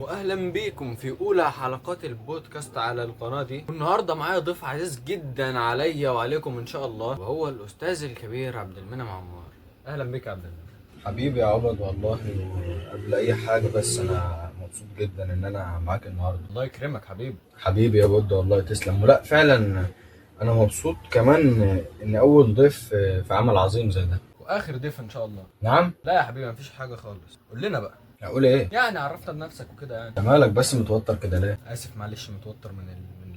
واهلا بيكم في اولى حلقات البودكاست على القناه دي. والنهارده معايا ضيف عزيز جدا عليا وعليكم ان شاء الله، وهو الاستاذ الكبير عبد المنعم عمار. اهلا بيك يا عبد المنعم. حبيبي يا عبد والله. قبل اي حاجه بس انا مبسوط جدا ان انا معاك النهارده. الله يكرمك حبيبي. حبيبي يا بود والله تسلم. ولا فعلا انا مبسوط كمان ان اول ضيف في عمل عظيم زي ده. واخر ضيف ان شاء الله. نعم. لا يا حبيبي مفيش حاجه خالص، قول لنا بقى. اقول ايه؟ يعني عرفنا بنفسك وكده يعني. انت مالك بس متوتر كده ليه؟ اسف معلش متوتر من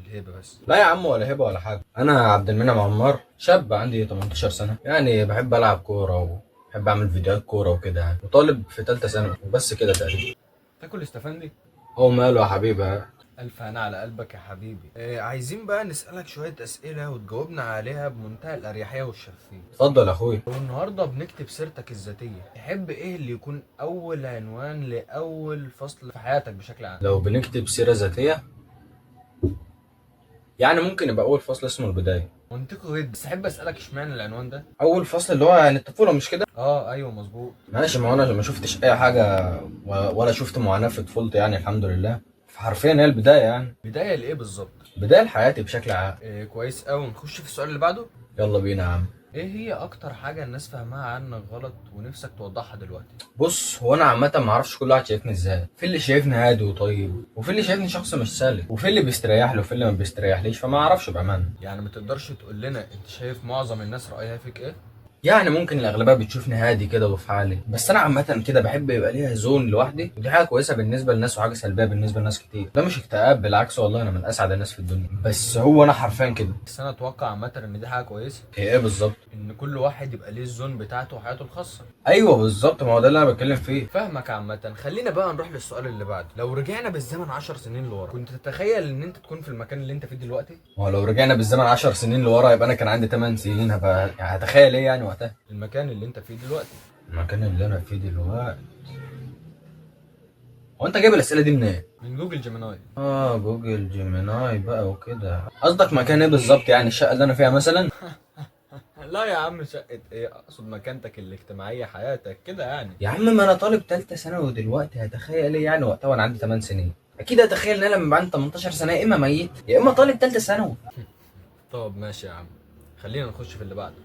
الهيبه بس. لا يا عم ولا هبه ولا حاجه. انا عبد المنعم عمار، شاب عندي 18 سنه، يعني بحب العب كوره وبحب اعمل فيديوهات كوره وكده يعني، وطالب في ثالثه ثانوي وبس كده تقريبا. تاكل استفندي. هو ماله يا حبيبي؟ ألف هنا على قلبك يا حبيبي. عايزين بقى نسألك شوية أسئلة وتجاوبنا عليها بمنتهى الأريحية والشفافية. اتفضل يا اخويا. والنهاردة بنكتب سيرتك الذاتية، تحب إيه اللي يكون أول عنوان لأول فصل في حياتك بشكل عام؟ لو بنكتب سيره ذاتيه يعني ممكن يبقى اول فصل اسمه البدايه. منطقي جدا، بس أحب أسألك إشمعنى العنوان ده؟ اول فصل اللي هو يعني الطفوله، مش كده؟ أيوه مظبوط. ماشي، ما هو انا ما شفتش اي حاجه ولا شفت معاناه في طفولتي يعني، الحمد لله. فحرفيا هي البدايه يعني. بداية لإيه بالظبط؟ بدايه لحياتي بشكل عام. كويس أوي، نخش في السؤال اللي بعده؟ يلا بينا يا عم. إيه هي أكتر حاجة الناس فاهمها عنك غلط ونفسك توضحها دلوقتي؟ بص، هو انا عامه ما اعرفش كل واحد شايفني ازاي. في اللي شايفني هادي وطيب، وفي اللي شايفني شخص مش سالك، وفي اللي بيستريح له وفي اللي ما بيستريحليش، فما اعرفش بامانه. يعني ما تقدرش تقول لنا أنت شايف معظم الناس رأيها فيك إيه؟ يعني ممكن الاغلبيه بتشوفني هادي كده وفي حالي، بس انا عامه كده بحب يبقى ليها زون لوحدي، ودي حاجه كويسه بالنسبه للناس وحاجه سلبيه بالنسبه لناس كتير. ده مش اكتئاب، بالعكس والله انا من اسعد الناس في الدنيا، بس هو انا حرفيا كده. بس انا اتوقع عامه ان دي حاجه كويسه، هي ايه بالظبط؟ ان كل واحد يبقى ليه الزون بتاعته وحياته الخاصه. ايوه بالظبط، ما هو ده اللي انا بتكلم فيه. فاهمك عامه. خلينا بقى نروح للسؤال اللي بعده. لو رجعنا بالزمن 10 سنين لورا، كنت تتخيل ان انت تكون في المكان اللي انت فيه دلوقتي؟ ما هو لو رجعنا بالزمن 10 سنين لورا يبقى انا كان عندي 8 سنين، هبقى يعني هتخيل ايه يعني وقتها؟ المكان اللي انت فيه دلوقتي. المكان اللي انا فيه دلوقتي. هو انت جايب الاسئله دي منين؟ من جوجل جيميناي. جوجل جيميناي بقى وكده. قصدك مكان ايه بالظبط؟ يعني الشقه اللي انا فيها مثلا؟ لا يا عم شقه ايه، اقصد مكانتك الاجتماعيه، حياتك كده يعني. يا عم ما انا طالب ثالثه ثانوي دلوقتي، هتخيل ايه يعني وقتها وانا عندي 8 سنين؟ اكيد هتخيل ان انا لما عندي 18 سنه يا اما ميت يا اما طالب ثالثه ثانوي. طب ماشي يا عم، خلينا نخش في اللي بعده.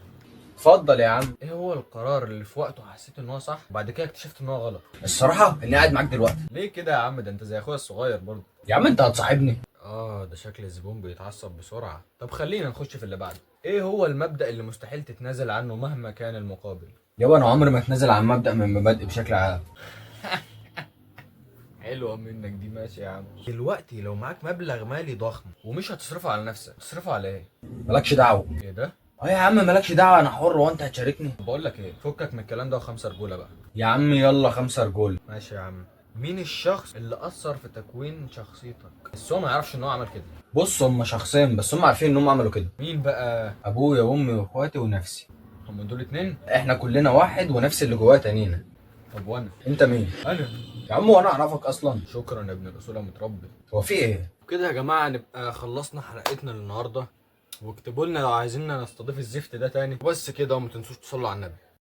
اتفضل يا عم. ايه هو القرار اللي في وقته حسيت ان هو صح وبعد كده اكتشفت ان هو غلط؟ الصراحه اني قاعد معاك دلوقتي. ليه كده يا عم؟ ده انت زي اخويا الصغير برضه. يا عم انت هتصاحبني؟ ده شكل الزبون بيتعصب بسرعة. طب خلينا نخش في اللي بعده. ايه هو المبدأ اللي مستحيل تتنازل عنه مهما كان المقابل؟ يابا انا عمري ما اتنازل عن مبدأ من مبادئي بشكل عام. حلوة منك دي، ماشي يا عم. دلوقتي لو معاك مبلغ مالي ضخم ومش هتصرفه على نفسك، هتصرفه على ايه؟ مالكش دعوه. ايه ده؟ اه يا عم مالكش دعوه، انا حر وانت هتشاركني. بقول لك ايه، فكك من الكلام ده وخمسة رجولة بقى. يا عم يلا 5 رجول. ماشي يا عم. مين الشخص اللي أثر في تكوين شخصيتك بس هو ما يعرفش ان هو عمل كده؟ بص، هم شخصين بس هم عارفين ان هم عملوا كده. مين بقى؟ ابويا وامي واخواتي ونفسي. هم دول اتنين؟ احنا كلنا واحد ونفس اللي جوايا تانينا. طب وانا؟ انت مين؟ انا. يا عم وانا اعرفك اصلا؟ شكرا يا ابن الأصول يا متربي. هو في ايه؟ كده يا جماعة نبقى خلصنا حلقتنا النهاردة، واكتبوا لنا لو عايزيننا نستضيف الزفت ده تاني، وبس كده، وما تنسوش تصلوا على النبي.